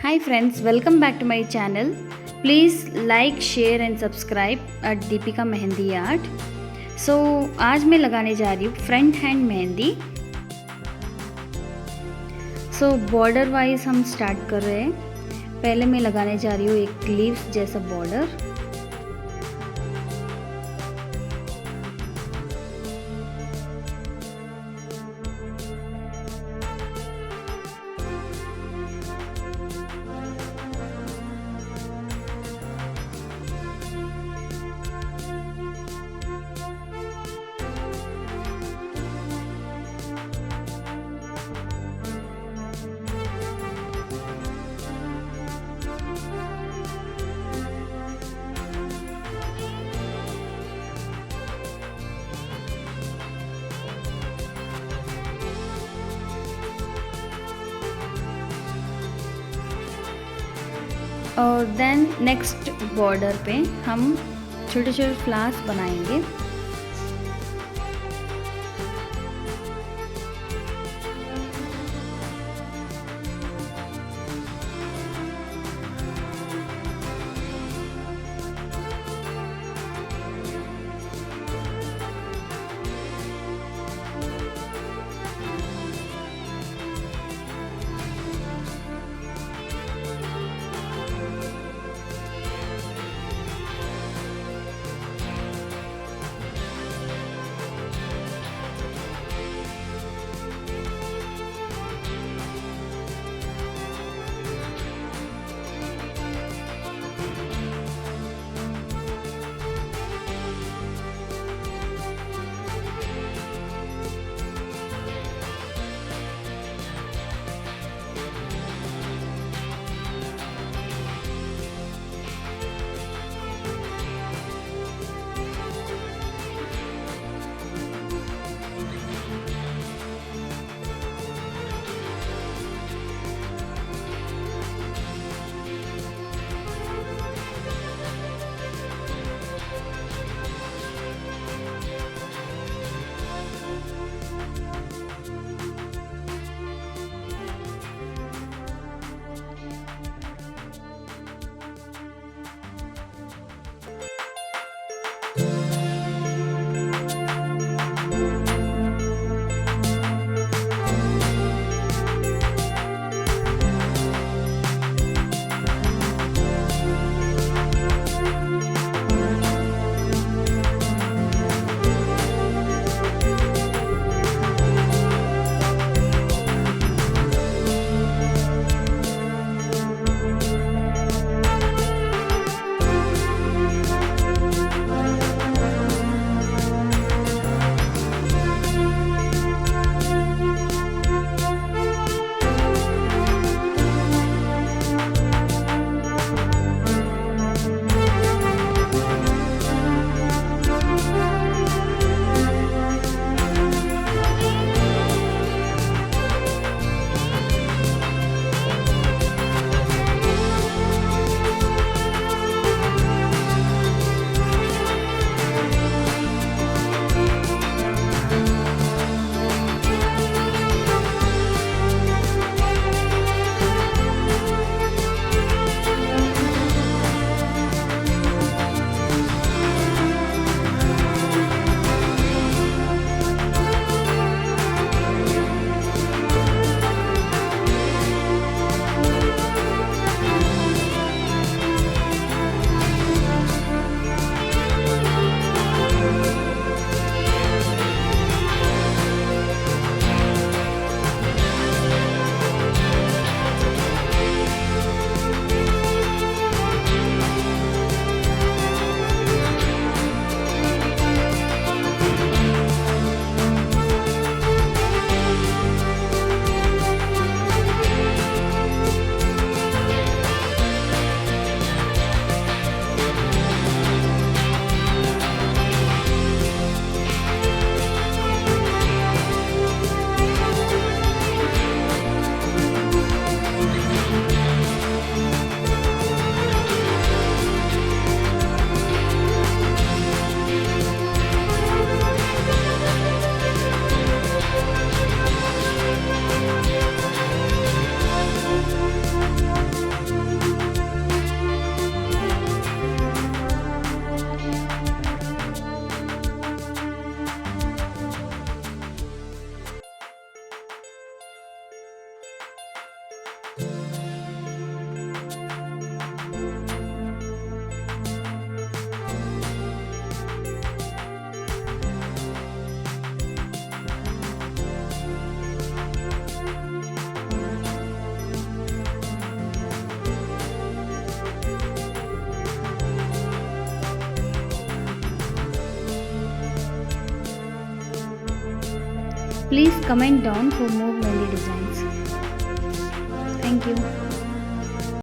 Hi friends, welcome back to my channel. Please like, share and subscribe at Deepika mehndi art. So आज मैं लगाने जा रही हूँ front hand mehndi. So border wise हम स्टार्ट कर रहे हैं. पहले मैं लगाने जा रही हूँ एक लीव्स जैसा बॉर्डर. और देन नेक्स्ट बॉर्डर पे हम छोटे छोटे फ्लावर्स बनाएंगे. please comment down for more mehendi designs. Thank you.